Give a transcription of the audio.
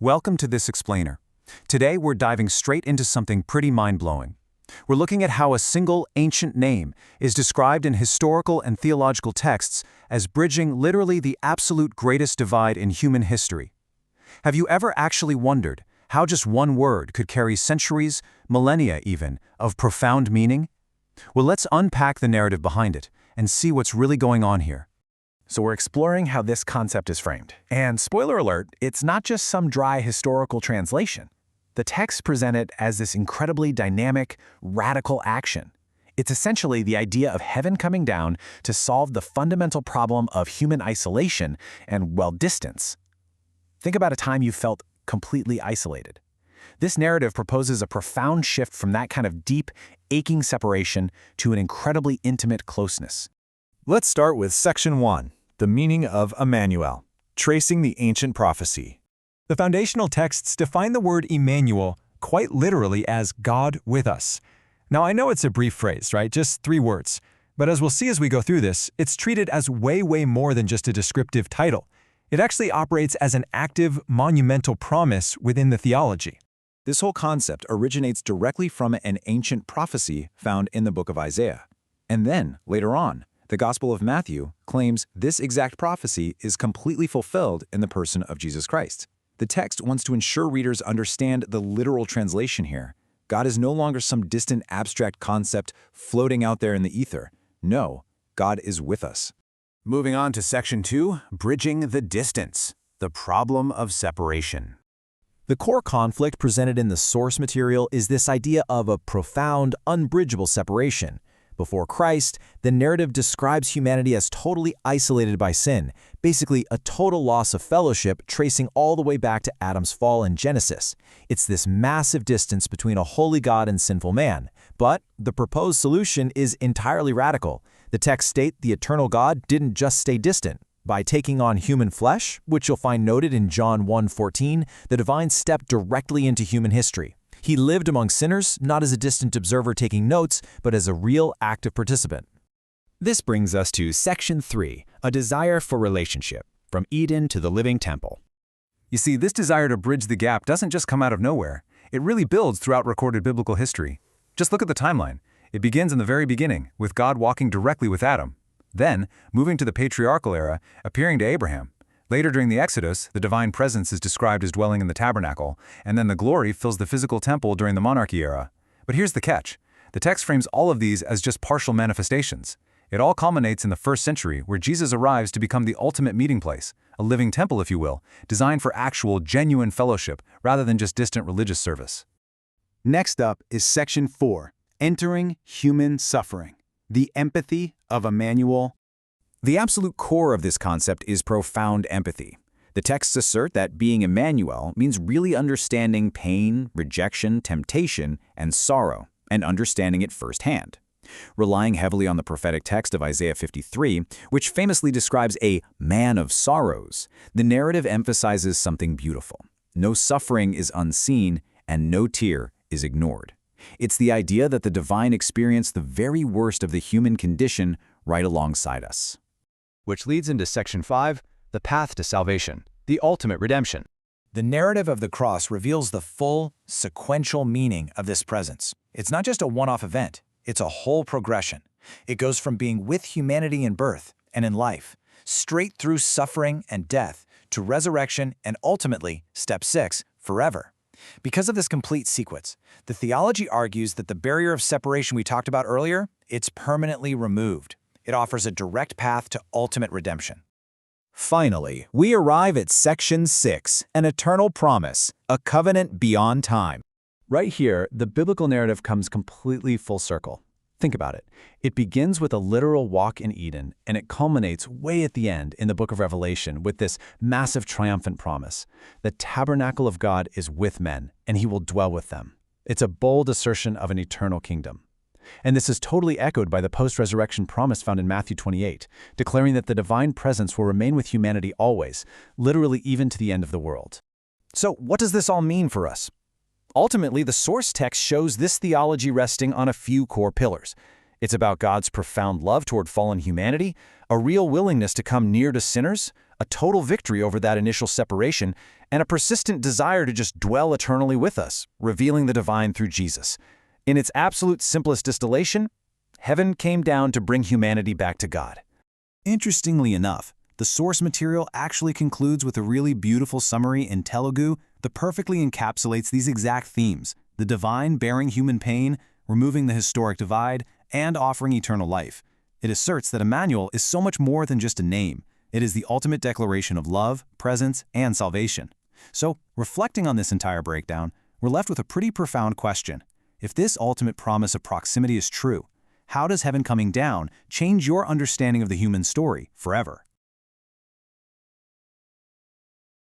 Welcome to this explainer. Today we're diving straight into something pretty mind-blowing. We're looking at how a single ancient name is described in historical and theological texts as bridging literally the absolute greatest divide in human history. Have you ever actually wondered how just one word could carry centuries, millennia even, of profound meaning? Well, let's unpack the narrative behind it and see what's really going on here. So we're exploring how this concept is framed. And spoiler alert, it's not just some dry historical translation. The text present it as this incredibly dynamic, radical action. It's essentially the idea of heaven coming down to solve the fundamental problem of human isolation and, well, distance. Think about a time you felt completely isolated. This narrative proposes a profound shift from that kind of deep, aching separation to an incredibly intimate closeness. Let's start with Section 1, the meaning of Emmanuel, tracing the ancient prophecy. The foundational texts define the word Immanuel quite literally as God with us. Now, I know it's a brief phrase, right? Just 3 words. But as we'll see as we go through this, it's treated as way more than just a descriptive title. It actually operates as an active, monumental promise within the theology. This whole concept originates directly from an ancient prophecy found in the book of Isaiah. And then, later on, the Gospel of Matthew claims this exact prophecy is completely fulfilled in the person of Jesus Christ. The text wants to ensure readers understand the literal translation here. God is no longer some distant abstract concept floating out there in the ether. No, God is with us. Moving on to Section 2, Bridging the Distance, the problem of separation. The core conflict presented in the source material is this idea of a profound, unbridgeable separation. Before Christ, the narrative describes humanity as totally isolated by sin, basically a total loss of fellowship tracing all the way back to Adam's fall in Genesis. It's this massive distance between a holy God and sinful man. But the proposed solution is entirely radical. The texts state the eternal God didn't just stay distant. By taking on human flesh, which you'll find noted in John 1:14, the divine stepped directly into human history. He lived among sinners, not as a distant observer taking notes, but as a real active participant. This brings us to Section 3, a desire for relationship, from Eden to the living temple. You see, this desire to bridge the gap doesn't just come out of nowhere. It really builds throughout recorded biblical history. Just look at the timeline. It begins in the very beginning, with God walking directly with Adam. Then, moving to the patriarchal era, appearing to Abraham. Later during the Exodus, the divine presence is described as dwelling in the tabernacle, and then the glory fills the physical temple during the monarchy era. But here's the catch. The text frames all of these as just partial manifestations. It all culminates in the 1st century, where Jesus arrives to become the ultimate meeting place, a living temple, if you will, designed for actual, genuine fellowship rather than just distant religious service. Next up is Section 4, Entering Human Suffering, the empathy of Emmanuel. The absolute core of this concept is profound empathy. The texts assert that being Emmanuel means really understanding pain, rejection, temptation, and sorrow, and understanding it firsthand. Relying heavily on the prophetic text of Isaiah 53, which famously describes a man of sorrows, the narrative emphasizes something beautiful. No suffering is unseen, and no tear is ignored. It's the idea that the divine experienced the very worst of the human condition right alongside us. Which leads into Section 5, the path to salvation, the ultimate redemption. The narrative of the cross reveals the full, sequential meaning of this presence. It's not just a one-off event, it's a whole progression. It goes from being with humanity in birth and in life, straight through suffering and death, to resurrection and ultimately, step 6, forever. Because of this complete sequence, the theology argues that the barrier of separation we talked about earlier, it's permanently removed. It offers a direct path to ultimate redemption. Finally, we arrive at Section 6, an eternal promise, a covenant beyond time. Right here, the biblical narrative comes completely full circle. Think about it. It begins with a literal walk in Eden, and it culminates way at the end in the book of Revelation with this massive triumphant promise. The tabernacle of God is with men, and he will dwell with them. It's a bold assertion of an eternal kingdom. And this is totally echoed by the post-resurrection promise found in Matthew 28, declaring that the divine presence will remain with humanity always, literally even to the end of the world. So what does this all mean for us? Ultimately, the source text shows this theology resting on a few core pillars. It's about God's profound love toward fallen humanity, a real willingness to come near to sinners, a total victory over that initial separation, and a persistent desire to just dwell eternally with us, revealing the divine through Jesus. In its absolute simplest distillation, heaven came down to bring humanity back to God. Interestingly enough, the source material actually concludes with a really beautiful summary in Telugu that perfectly encapsulates these exact themes: the divine bearing human pain, removing the historic divide, and offering eternal life. It asserts that Emmanuel is so much more than just a name. It is the ultimate declaration of love, presence, and salvation. So, reflecting on this entire breakdown, we're left with a pretty profound question. If this ultimate promise of proximity is true, how does heaven coming down change your understanding of the human story forever?